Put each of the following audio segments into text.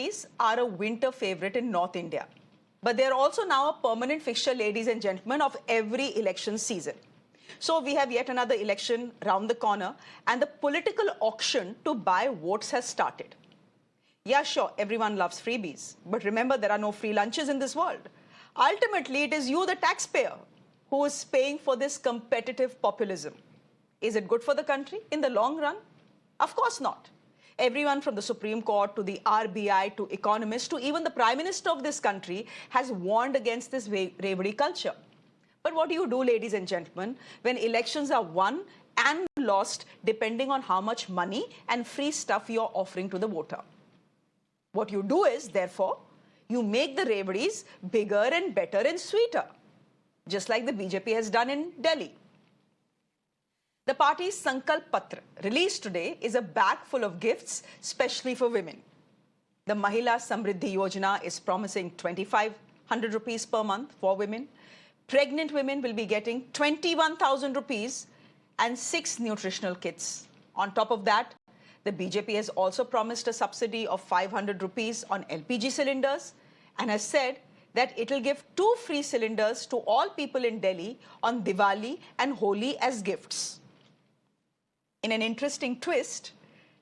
rebis are a winter favorite in North India. But they're also now a permanent fixture, ladies and gentlemen, of every election season. So we have yet another election round the corner, and the political auction to buy votes has started. Yeah, sure, everyone loves freebies. But remember, there are no free lunches in this world. Ultimately, it is you, the taxpayer, who is paying for this competitive populism. Is it good for the country in the long run? Of course not. Everyone from the Supreme Court to the RBI to economists to even the Prime Minister of this country has warned against this reverie culture. But what do you do, ladies and gentlemen, when elections are won and lost depending on how much money and free stuff you're offering to the voter? What you do is, therefore, you make the reveries bigger and better and sweeter, just like the BJP has done in Delhi. The party's Sankalp Patra, released today, is a bag full of gifts, especially for women. The Mahila Samriddhi Yojana is promising 2,500 rupees per month for women. Pregnant women will be getting 21,000 rupees and 6 nutritional kits. On top of that, the BJP has also promised a subsidy of 500 rupees on LPG cylinders and has said that it will give 2 free cylinders to all people in Delhi on Diwali and Holi as gifts. In an interesting twist,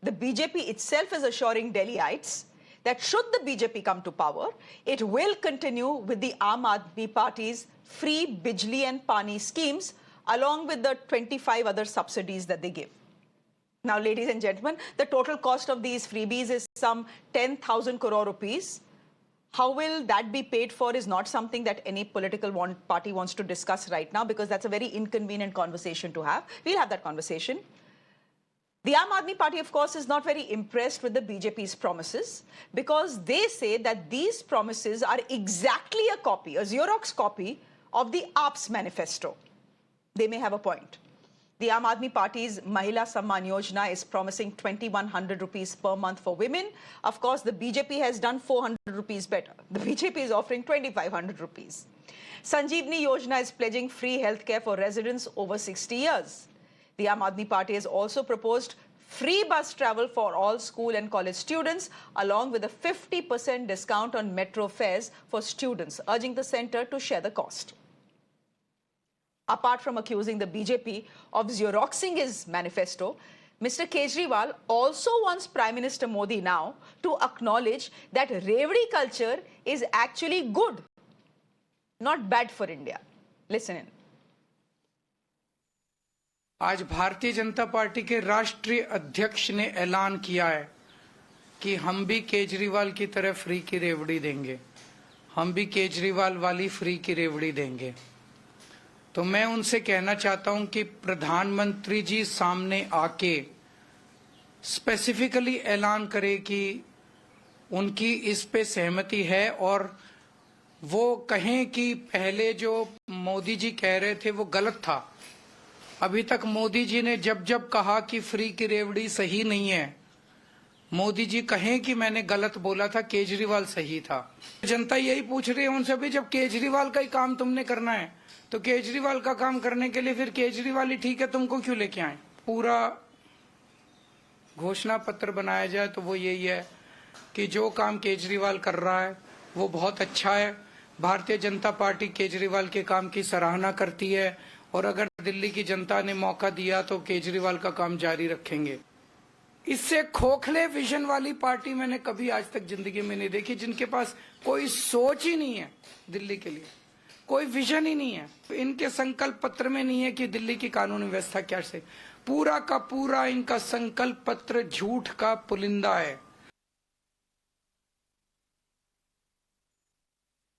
the BJP itself is assuring Delhiites that should the BJP come to power, it will continue with the Aam Aadmi Party's free Bijli and Pani schemes along with the 25 other subsidies that they give. Now, ladies and gentlemen, the total cost of these freebies is some 10,000 crore rupees. How will that be paid for is not something that any political party wants to discuss right now, because that's a very inconvenient conversation to have. We'll have that conversation. The Aam Aadmi Party, of course, is not very impressed with the BJP's promises, because they say that these promises are exactly a copy, a Xerox copy of the AAP's manifesto. They may have a point. The Aam Aadmi Party's Mahila Samman Yojana is promising 2,100 rupees per month for women. Of course, the BJP has done 400 rupees better. The BJP is offering 2,500 rupees. Sanjeevani Yojana is pledging free healthcare for residents over 60 years. The Aam Aadmi Party has also proposed free bus travel for all school and college students, along with a 50% discount on metro fares for students, urging the centre to share the cost. Apart from accusing the BJP of Xeroxing his manifesto, Mr. Kejriwal also wants Prime Minister Modi now to acknowledge that reverie culture is actually good, not bad for India. Listen in. आज Bharatiya Janata party के राष्ट्रीय अध्यक्ष ने ऐलान किया है कि हम भी केजरीवाल की तरह फ्री की रेवड़ी देंगे, हम भी केजरीवाल वाली फ्री की रेवड़ी देंगे। तो मैं उनसे कहना चाहता हूं कि प्रधानमंत्री जी सामने आके स्पेसिफिकली ऐलान करे कि उनकी इस पे सहमति है, और वो कहें कि पहले जो मोदी जी कह रहे थे वो गलत था। अभी तक मोदी जी ने जब जब कहा कि फ्री की रेवड़ी सही नहीं है, मोदी जी कहें कि मैंने गलत बोला था, केजरीवाल सही था। जनता यही पूछ रही है उनसे, भी जब केजरीवाल का ही काम तुमने करना है तो केजरीवाल का काम करने के लिए फिर केजरीवाल ही ठीक है, तुमको क्यों लेके आए? पूरा घोषणा पत्र बनाया जाए तो वो यही है कि जो काम केजरीवाल कर रहा है वो बहुत अच्छा है। भारतीय जनता पार्टी केजरीवाल के काम की सराहना करती है, और अगर दिल्ली की जनता ने मौका दिया तो केजरीवाल का काम जारी रखेंगे। इससे खोखले विजन वाली पार्टी मैंने कभी आज तक जिंदगी में नहीं देखी, जिनके पास कोई सोच ही नहीं है दिल्ली के लिए, कोई विजन ही नहीं है। इनके संकल्प पत्र में नहीं है कि दिल्ली की कानून व्यवस्था कैसे, पूरा का पूरा इनका संकल्प पत्र झूठ का पुलिंदा है।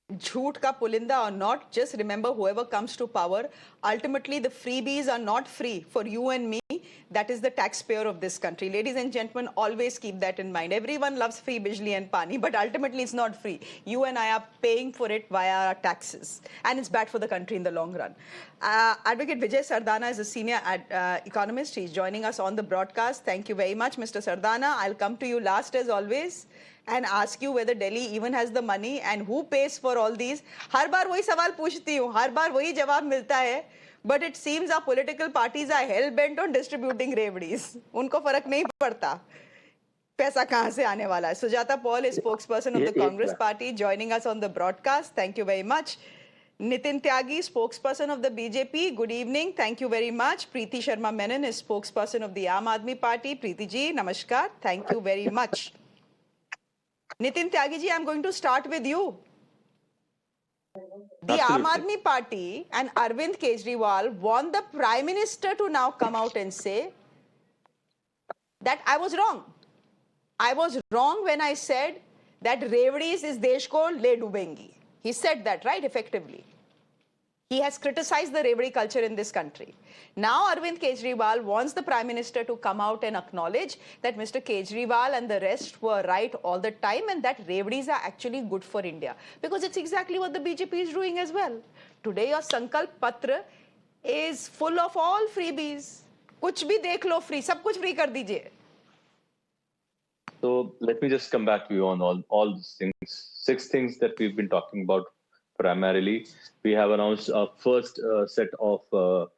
Jhoot ka pulinda or not, just remember, whoever comes to power, ultimately the freebies are not free for you and me. That is the taxpayer of this country. Ladies and gentlemen, always keep that in mind. Everyone loves free Bijli and Pani, but ultimately it's not free. You and I are paying for it via our taxes, and it's bad for the country in the long run. Advocate Vijay Sardana is a senior economist. He's joining us on the broadcast. Thank you very much, Mr. Sardana. I'll come to you last as always and ask you whether Delhi even has the money and who pays for all these. हर बार वही सवाल पूछती हूँ, हर बार वही जवाब मिलता है, but it seems our political parties are hell bent on distributing रेवड़ीज, उनको फर्क नहीं पड़ता। पैसा कहां से आने वाला है? Sujata Paul is spokesperson of the Congress एक party, joining us on the broadcast. Thank you very much. Nitin Tyagi, spokesperson of the BJP. Good evening. Thank you very much. Preeti Sharma Menon is spokesperson of the Aam Aadmi Party. Preeti ji, namaskar. Thank you very much. Nitin Tyagi ji, I'm going to start with you. The Aam Absolutely. Aadmi Party and Arvind Kejriwal want the Prime Minister to now come out and say that I was wrong. I was wrong when I said that Revdis is desh ko le dubengi. He said that, right, effectively. He has criticized the Revdi culture in this country. Now Arvind Kejriwal wants the Prime Minister to come out and acknowledge that Mr. Kejriwal and the rest were right all the time and that Revdis are actually good for India. Because it's exactly what the BJP is doing as well. Today your Sankalp Patra is full of all freebies. कुछ भी देख लो free, सब कुछ free कर दीजिए. So let me just come back to you on all these things. 6 things that we've been talking about primarily. We have announced our first set of the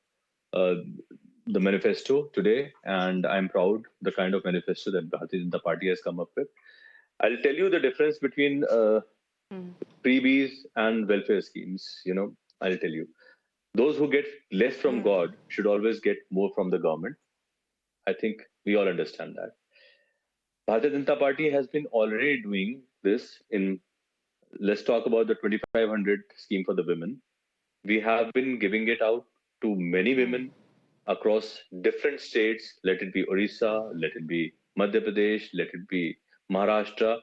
manifesto today, and I'm proud the kind of manifesto that Bharatiya Janata Party has come up with. I'll tell you the difference between freebies and welfare schemes. I'll tell you. Those who get less from God should always get more from the government. I think we all understand that. Bharatiya Janata Party has been already doing this let's talk about the 2500 scheme for the women. We have been giving it out to many women across different states, let it be Orissa, let it be Madhya Pradesh, let it be Maharashtra,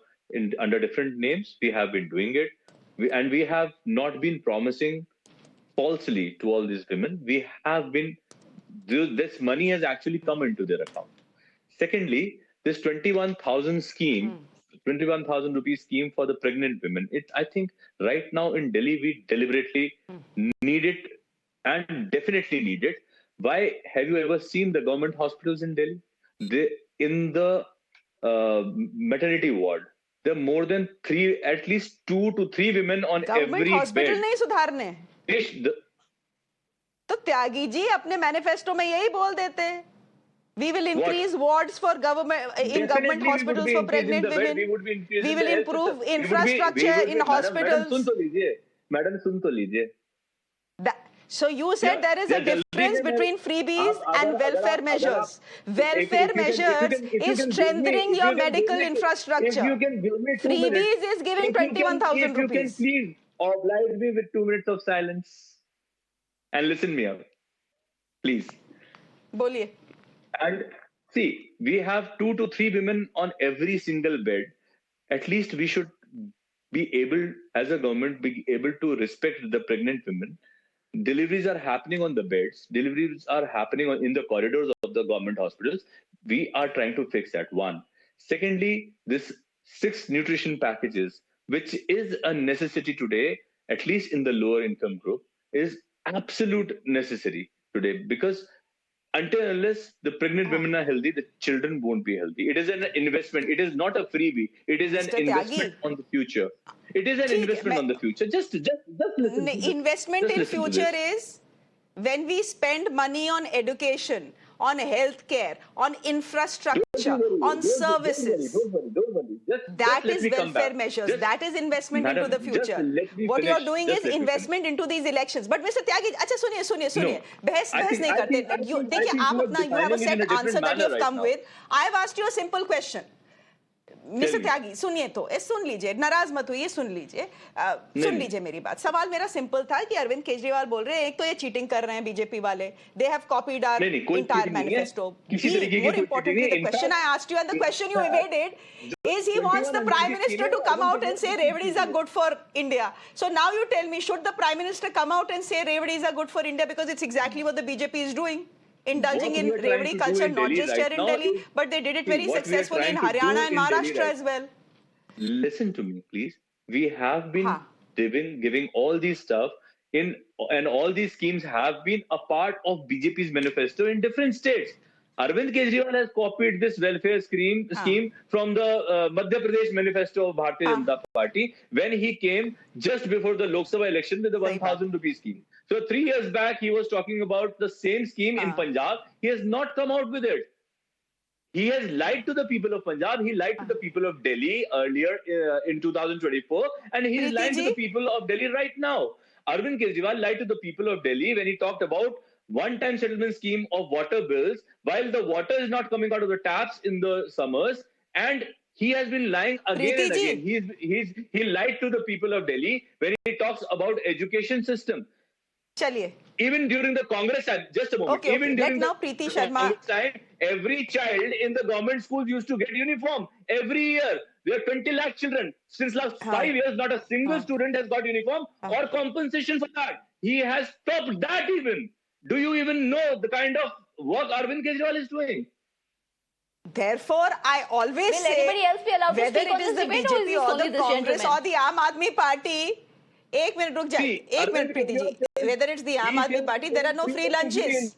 under different names. We have been doing it. We have not been promising falsely to all these women. We have been, this money has actually come into their account. Secondly, this 21,000 scheme, 21,000 rupees scheme for the pregnant women. I think right now in Delhi, we deliberately need it and definitely need it. Why? Have you ever seen the government hospitals in Delhi? In the maternity ward, there are more than at least 2 to 3 women on Government every hospital bed. नहीं सुधारने. तो त्यागी जी अपने manifesto में यही बोल देते. We will increase wards for government hospitals for pregnant women. We will improve infrastructure in hospitals. Madam, सुन तो लीजिए. So you said there is a difference between freebies and welfare measures. Welfare measures is strengthening your medical infrastructure. Freebies is giving 21,000 rupees. If you can please oblige me with 2 minutes of silence and listen me out, please. बोलिए. And see, we have 2 to 3 women on every single bed. At least we should be able, as a government, be able to respect the pregnant women. Deliveries are happening on the beds. Deliveries are happening in the corridors of the government hospitals. We are trying to fix that, one. Secondly, this 6 nutrition packages, which is a necessity today, at least in the lower income group, is absolute necessary today, because until unless the pregnant women are healthy, the children won't be healthy. It is an investment. It is not a freebie. It is an investment on the future. It is an investment on the future. Just listen. Investment in future is when we spend money on education, on healthcare, on infrastructure, on services. Don't worry. That is welfare measures. That is investment into the future. What you are doing is investment into these elections. But Mr. Tyagi, अच्छा सुनिए. बहस नहीं करते. देखिए आप अपना you have a set answer that you have come with. I have asked you a simple question. Mister Tyagi सुनिए तो सुन लीजिए, नाराज मत हुई, सुन लीजिए मेरी बात. सवाल मेरा सिंपल था कि अरविंद केजरीवाल बोल रहे हैं एक तो ये चीटिंग कर रहे हैं बीजेपी वाले. They have copied our entire manifesto. More importantly, the question I asked you and the question you evaded is he wants the Prime Minister to come out and say Revdis are good for India. So now you tell me, should the Prime Minister come out and say Revdis are good for India, because it's exactly what the BJP is doing? Indulging in Revdi culture, not just here in Delhi, but they did it very successfully in Haryana and Maharashtra as well. Listen to me, please. We have been giving all these stuff and all these schemes have been a part of BJP's manifesto in different states. Arvind Kejriwal has copied this welfare scheme from the Madhya Pradesh manifesto of Bharatiya Janata Party when he came just before the Lok Sabha election with the 1,000 rupee scheme. So 3 years back, he was talking about the same scheme in Punjab. He has not come out with it. He has lied to the people of Punjab. He lied to the people of Delhi earlier in 2024, and he is Preeti lying to ji? the people of Delhi right now. Arvind Kejriwal lied to the people of Delhi when he talked about one-time settlement scheme of water bills, while the water is not coming out of the taps in the summers, and he has been lying again and Preeti again. He lied to the people of Delhi when he talks about education system. चलिए. Even during the Congress time, just a moment. Okay, okay. Even Let during now the Preeti Sharma. Congress time, every child in the government schools used to get uniform every year. There are 20 lakh children. Since last 5 years, not a single student has got uniform or compensation for that. He has stopped that even. Do you even know the kind of work Arvind Kejriwal is doing? Therefore, I always Will say anybody else be allowed to whether speak it on is this the debate or is BJP this or only the this Congress gentleman? or the Aam Aadmi Party. एक minute रुक जाए. एक minute Preeti ji. Whether it's the Aam Aadmi Party, there are no free lunches.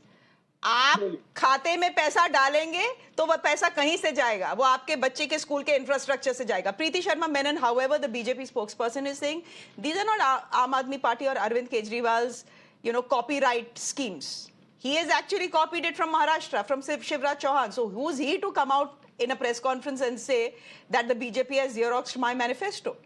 आप खाते में पैसा डालेंगे तो वह पैसा कहीं से जाएगा, वो आपके बच्चे के स्कूल के इंफ्रास्ट्रक्चर से जाएगा. प्रीति Sharma Menon, however, the BJP spokesperson is saying these are not Aam Aadmi Party or Arvind Kejriwal's, copyright schemes. He has actually copied it from Maharashtra, from Shivraj Chauhan. So who's he to come out in a press conference and say that the BJP has xeroxed my manifesto?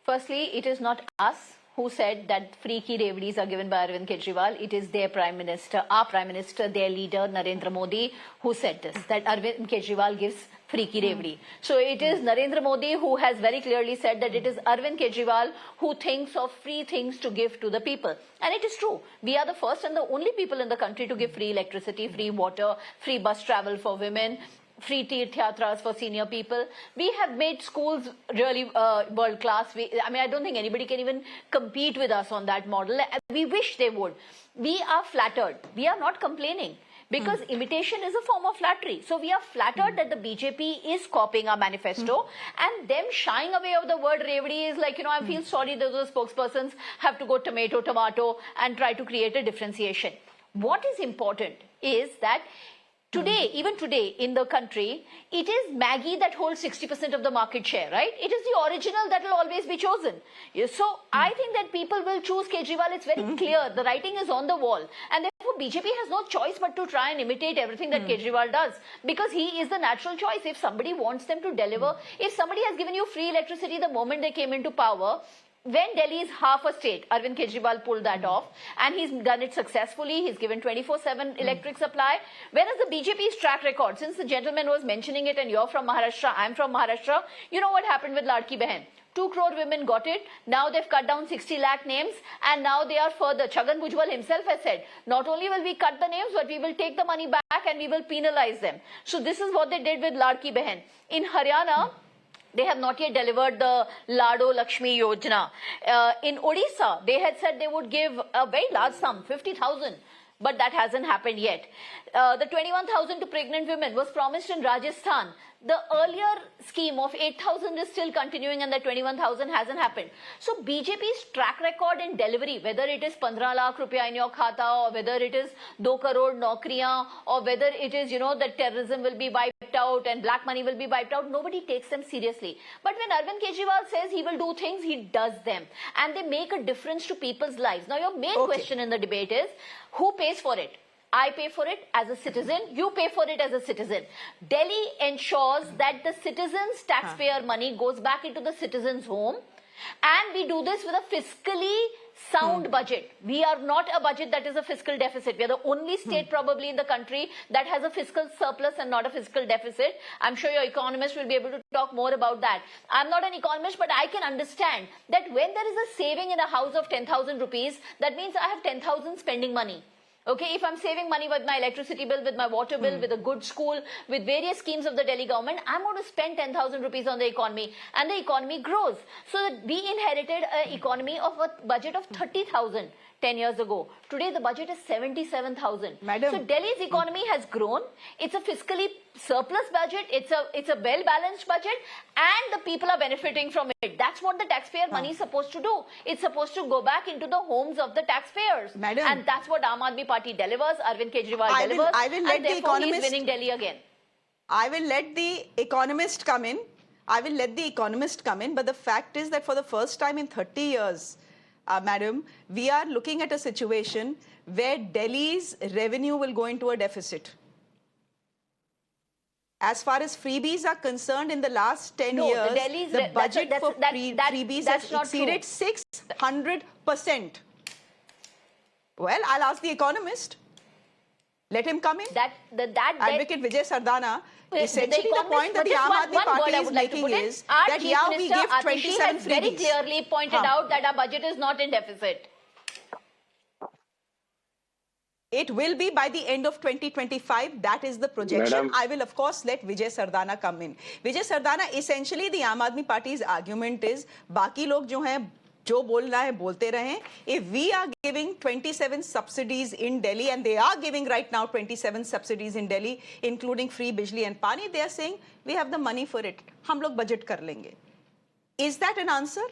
Firstly, it is not us who said that free ki revedis are given by Arvind Kejriwal. It is their Prime Minister, our Prime Minister, their leader, Narendra Modi, who said this, that Arvind Kejriwal gives free ki revedi. So it is Narendra Modi who has very clearly said that it is Arvind Kejriwal who thinks of free things to give to the people. And it is true. We are the first and the only people in the country to give free electricity, free water, free bus travel for women, free Tirth Yatras for senior people. We have made schools really world class. I don't think anybody can even compete with us on that model. We wish they would. We are flattered. We are not complaining. Because imitation is a form of flattery. So we are flattered that the BJP is copying our manifesto and them shying away of the word revedi is like, I feel sorry that those spokespersons have to go tomato and try to create a differentiation. What is important is that today, even today in the country, it is Maggie that holds 60% of the market share, right? It is the original that will always be chosen. So I think that people will choose Kejriwal. It's very clear. The writing is on the wall. And therefore, BJP has no choice but to try and imitate everything that Kejriwal does. Because he is the natural choice. If somebody wants them to deliver, if somebody has given you free electricity the moment they came into power, when Delhi is half a state, Arvind Kejriwal pulled that off and he's done it successfully. He's given 24/7 electric supply. Whereas the BJP's track record, since the gentleman was mentioning it and you're from Maharashtra, I'm from Maharashtra, you know what happened with Ladki Behan? 2 crore women got it. Now they've cut down 60 lakh names and now they are further. Chhagan Bhujbal himself has said, not only will we cut the names, but we will take the money back and we will penalize them. So this is what they did with Ladki Behan. In Haryana, they have not yet delivered the Lado Lakshmi Yojana. In Odisha, they had said they would give a very large sum, 50,000. But that hasn't happened yet. The 21,000 to pregnant women was promised in Rajasthan. The earlier scheme of 8,000 is still continuing and the 21,000 hasn't happened. So BJP's track record in delivery, whether it is 15 lakh rupiah in your khata or whether it is 2 crore naukriyan or whether it is, that terrorism will be wiped out and black money will be wiped out, nobody takes them seriously. But when Arvind Kejriwal says he will do things, he does them. And they make a difference to people's lives. Now your main question in the debate is, who pays for it? I pay for it as a citizen, you pay for it as a citizen. Delhi ensures that the citizen's taxpayer money goes back into the citizen's home and we do this with a fiscally sound budget. We are not a budget that is a fiscal deficit. We are the only state probably in the country that has a fiscal surplus and not a fiscal deficit. I'm sure your economist will be able to talk more about that. I'm not an economist, but I can understand that when there is a saving in a house of 10,000 rupees, that means I have 10,000 spending money. Okay, if I'm saving money with my electricity bill, with my water bill, with a good school, with various schemes of the Delhi government, I'm going to spend 10,000 rupees on the economy and the economy grows. So that we inherited an economy of a budget of 30,000 10 years ago. Today the budget is 77,000. Madam. So Delhi's economy has grown. It's a fiscally surplus budget. It's a well-balanced budget and the people are benefiting from it. That's what the taxpayer money is supposed to do. It's supposed to go back into the homes of the taxpayers. Madam. And that's what Aam Aadmi Party delivers, Arvind Kejriwal delivers. I will let and the therefore economist, he's winning Delhi again. I will let the economist come in. But the fact is that for the first time in 30 years, madam, we are looking at a situation where Delhi's revenue will go into a deficit. As far as freebies are concerned, in the last 10 No, years, Delhi's the budget for freebies has that's not exceeded 600%. Well, I'll ask the economist. Let him come in. Advocate Vijay Sardana, essentially the point that the Aam Aadmi Party is making is that, yeah, we give 27 freebies. very clearly pointed out that our budget is not in deficit. It will be by the end of 2025. That is the projection. Madam. I will, of course, let Vijay Sardana come in. Vijay Sardana, essentially the Aam Aadmi Party's argument is, बाकी लोग जो हैं, जो बोलना है बोलते रहें. If we are giving 27 subsidies in Delhi, and they are giving right now 27 subsidies in Delhi, including free bijli and pani, they are saying we have the money for it. हम लोग budget कर लेंगे. Is that an answer?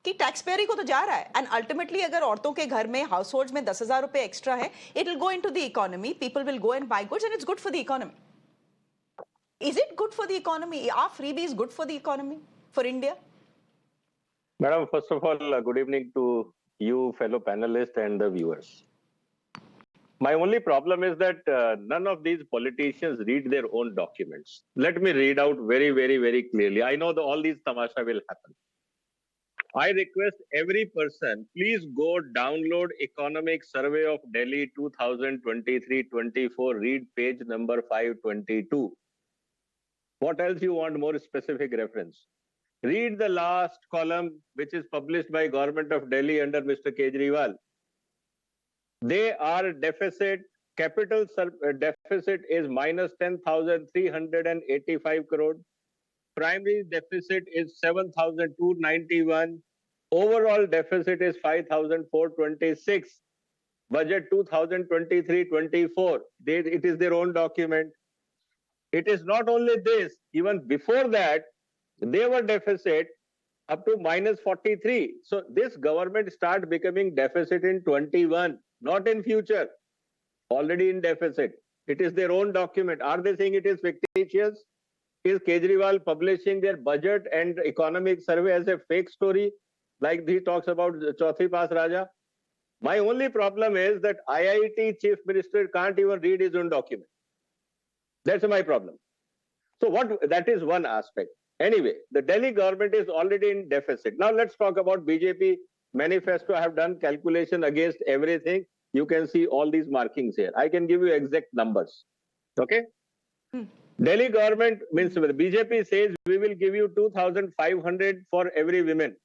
कि tax payer को तो जा रहा है, एंड अल्टीमेटली अगर औरतों के घर में हाउस होल्ड में 10,000 रुपए एक्स्ट्रा है, it will go into the economy, people will go and buy goods, and it's good for the economy. Is it good for the economy? Are freebies good for the economy, for India? Madam, first of all, good evening to you, fellow panelists, and the viewers. My only problem is that none of these politicians read their own documents. Let me read out very, very, very clearly. I know that all these tamasha will happen. I request every person, please go download Economic Survey of Delhi 2023-24, read page number 522. What else you want more specific reference? Read the last column, which is published by Government of Delhi under Mr. Kejriwal. They are deficit, capital deficit is minus 10,385 crore. Primary deficit is 7,291. Overall deficit is 5,426. Budget 2023-24. It is their own document. It is not only this, even before that, they were deficit up to minus 43. So this government start becoming deficit in 21, not in future. Already in deficit. It is their own document. Are they saying it is fictitious? Is Kejriwal publishing their budget and economic survey as a fake story? Like he talks about Chauthi Pass Raja? My only problem is that IIT Chief Minister can't even read his own document. That's my problem. So that is one aspect. Anyway, the Delhi government is already in deficit. Now let's talk about BJP manifesto. I have done calculation against everything. You can see all these markings here. I can give you exact numbers. Okay? Delhi government means the BJP says we will give you 2,500 for every women.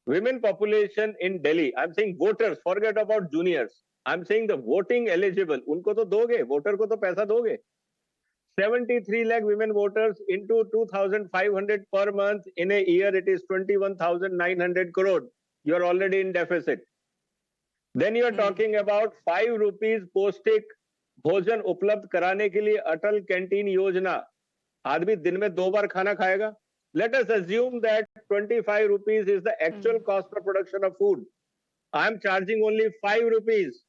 Women population in Delhi, I'm saying voters, forget about juniors. I'm saying the voting eligible. Unko to doge, voter ko to paisa doge. 73 lakh women voters into 2,500 per month in a year, it is 21,900 crore. You are already in deficit. Then you are talking about 5 rupees पौष्टिक भोजन उपलब्ध कराने के लिए अटल canteen योजना. आदमी दिन में 2 बार खाना खाएगा. Let us assume that 25 rupees is the actual cost of production of food. I am charging only 5 rupees.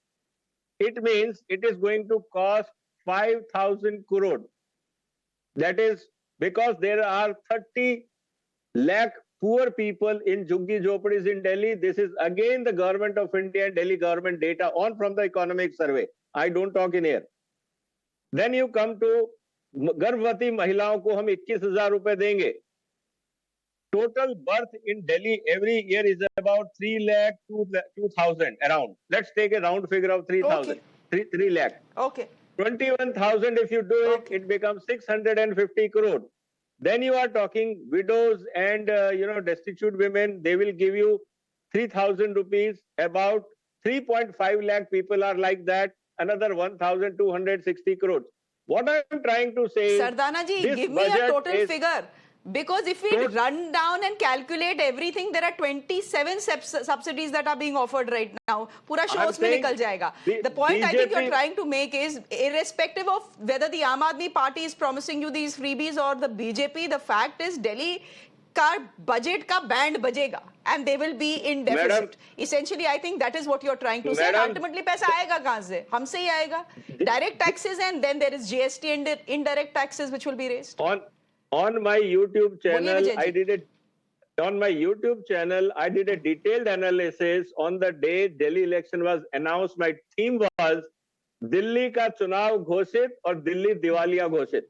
It means it is going to cost 5,000 crore. That is because there are 30 lakh poor people in Jhuggi Jhopadis in Delhi. This is again the government of India and Delhi government data on from the economic survey. I don't talk in here. Then you come to गर्भवती महिलाओं को हम 21,000 रुपए देंगे. Total birth in Delhi every year is about 3 lakh 2,000 around. Let's take a round figure of 3,000. Okay. 3 lakh. Okay. 21,000 if you do it, it becomes 650 crore. Then you are talking widows and destitute women. They will give you 3,000 rupees. About 3.5 lakh people are like that. Another 1,260 crores. What I am trying to say is, Sardana ji, give me a total figure. Because if we run down and calculate everything, there are 27 subsidies that are being offered right now. Pura show usme nikal jayega. The point I think you're trying to make is, irrespective of whether the Aam Aadmi Party is promising you these freebies or the BJP, the fact is Delhi ka budget ka band bajega and they will be in deficit. Madam, essentially, I think that is what you're trying to say. Ultimately, paisa aayega kahan se? Humse hi aayega. Direct taxes, and then there is GST and indirect taxes which will be raised. On my YouTube channel, on my YouTube channel, I did a detailed analysis on the day Delhi election was announced. My theme was Delhi ka chunav ghoshit or Delhi Diwaliya ghoshit.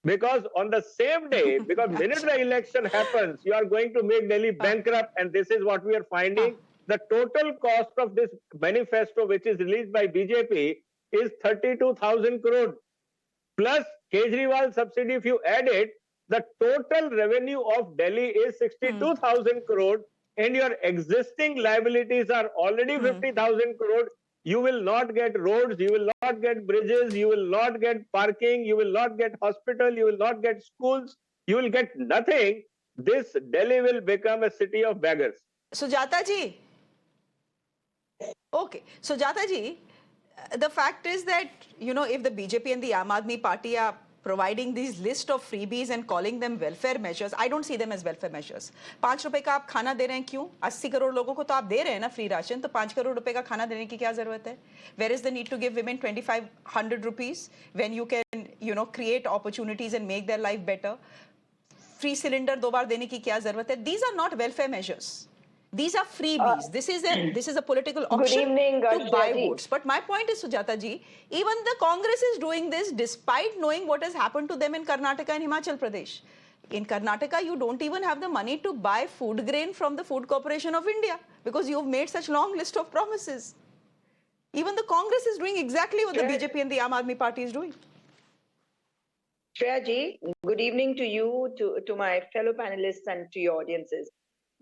Because on the same day, because minute the election happens, you are going to make Delhi bankrupt, and this is what we are finding. The total cost of this manifesto, which is released by BJP, is 32,000 crore. Plus Kejriwal subsidy, if you add it, the total revenue of Delhi is 62,000 crore, and your existing liabilities are already 50,000 crore. You will not get roads, you will not get bridges, you will not get parking, you will not get hospital, you will not get schools, you will get nothing. This Delhi will become a city of beggars. Sujata ji. Okay. Sujata ji, the fact is that, you know, if the BJP and the Aam Aadmi Party are providing these list of freebies and calling them welfare measures, I don't see them as welfare measures. 5 रुपए का आप खाना दे रहे हैं, क्यों? 80 करोड़ लोगों को तो आप दे रहे हैं ना फ्री राशन, तो 5 करोड़ रुपए का खाना देने की क्या जरूरत है? Where is the need to give women 2,500 rupees when you can, you know, create opportunities and make their life better? Free cylinder 2 बार देने की क्या जरूरत है? These are not welfare measures. These are freebies. This is a political option evening, to buy Shreya ji. votes. But my point is, Sujata ji, even the Congress is doing this despite knowing what has happened to them in Karnataka and Himachal Pradesh. In Karnataka, you don't even have the money to buy food grain from the Food Corporation of India because you've made such long list of promises. Even the Congress is doing exactly what the BJP and the Aam Aadmi Party is doing. Shreya ji, good evening to you, to my fellow panelists and to your audiences.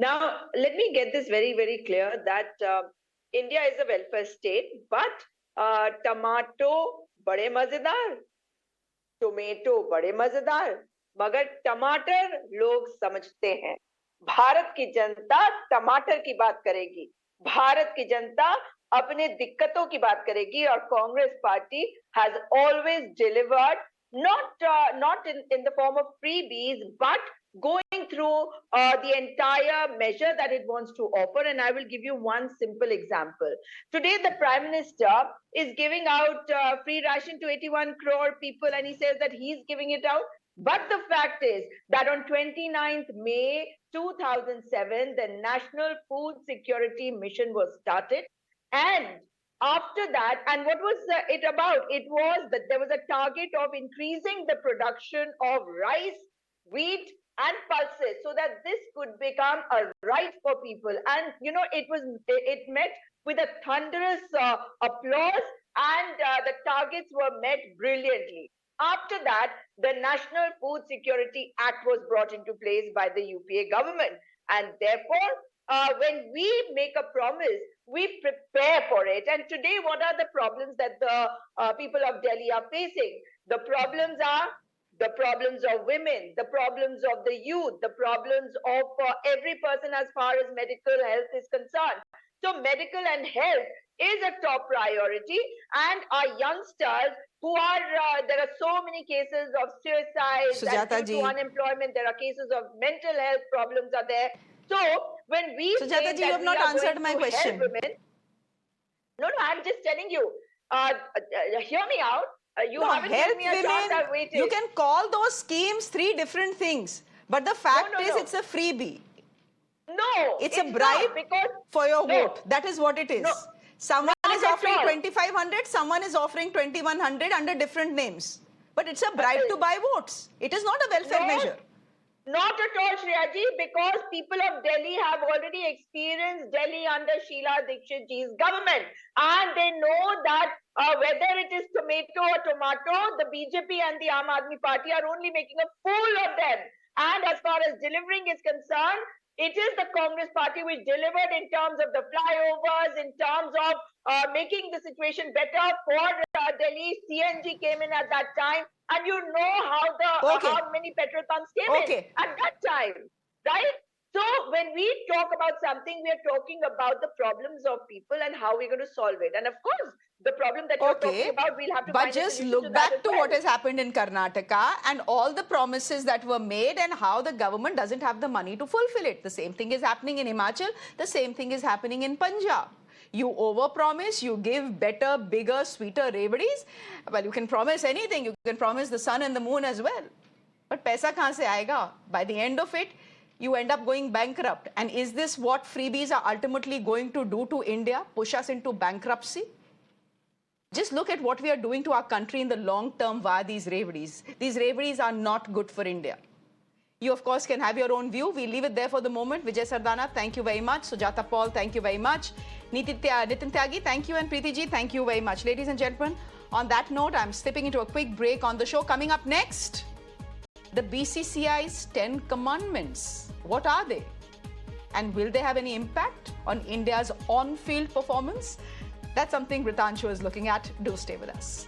Now, let me get this very, very clear that India is a welfare state, but tomato bade mazedar, tomato bade mazedar, मगर टमाटर लोग समझते हैं. भारत की जनता टमाटर की बात करेगी, भारत की जनता अपने दिक्कतों की बात करेगी, और Congress party has always delivered not in the form of freebies, but going through the entire measure that it wants to offer. And I will give you one simple example. Today, the Prime Minister is giving out free ration to 81 crore people, and he says that he's giving it out. But the fact is that on 29th May 2007, the National Food Security Mission was started. And after that, and what was it about? It was that there was a target of increasing the production of rice, wheat, and pulses so that this could become a right for people. And, you know, it met with a thunderous applause, and the targets were met brilliantly. After that, the National Food Security Act was brought into place by the UPA government. And therefore, when we make a promise, we prepare for it. And today, what are the problems that the people of Delhi are facing? The problems are the problems of women, the problems of the youth, the problems of every person as far as medical health is concerned. So medical and health is a top priority, and our youngsters who are, there are so many cases of suicide, Sujata and due ji. to unemployment, there are cases of mental health problems are there. So when we Sujata say ji, you that have we not are answered going my to question. help women, no, I'm just telling you, hear me out. You No, haven't given me a chance, I've waited. you can call those schemes 3 different things. But the fact no, is, no. it's a freebie. No, It's a not, bribe because for your no. vote. That is what it is. No. Someone Not is at offering all. 2,500, someone is offering 2,100 under different names. But it's a bribe to buy votes. It is not a welfare No. measure. Not at all, Shreya ji, because people of Delhi have already experienced Delhi under Sheila Dikshit ji's government, and they know that whether it is tomato or tomato, the BJP and the Aam Aadmi Party are only making a fool of them. And as far as delivering is concerned, it is the Congress Party which delivered in terms of the flyovers, in terms of making the situation better for Delhi. CNG came in at that time, and you know how many petrol pumps came in at that time, right? So when we talk about something, we are talking about the problems of people and how we're going to solve it. And of course, the problem that you're talking about, we'll have to but find a just solution look to back that as to well. what has happened in Karnataka and all the promises that were made and how the government doesn't have the money to fulfill it. The same thing is happening in Himachal. The same thing is happening in Punjab. You overpromise, you give better, bigger, sweeter remedies. Well, you can promise anything. You can promise the sun and the moon as well. But paisa kahan se aayega? By the end of it, you end up going bankrupt. And is this what freebies are ultimately going to do to India? Push us into bankruptcy? Just look at what we are doing to our country in the long term via these reveries. These reveries are not good for India. You, of course, can have your own view. We leave it there for the moment. Vijay Sardana, thank you very much. Sujata Paul, thank you very much. Nitin Tyagi, thank you. And Preeti ji, thank you very much. Ladies and gentlemen, on that note, I'm slipping into a quick break on the show. Coming up next, the BCCI's 10 commandments. What are they? And will they have any impact on India's on-field performance? That's something Ritancho is looking at. Do stay with us.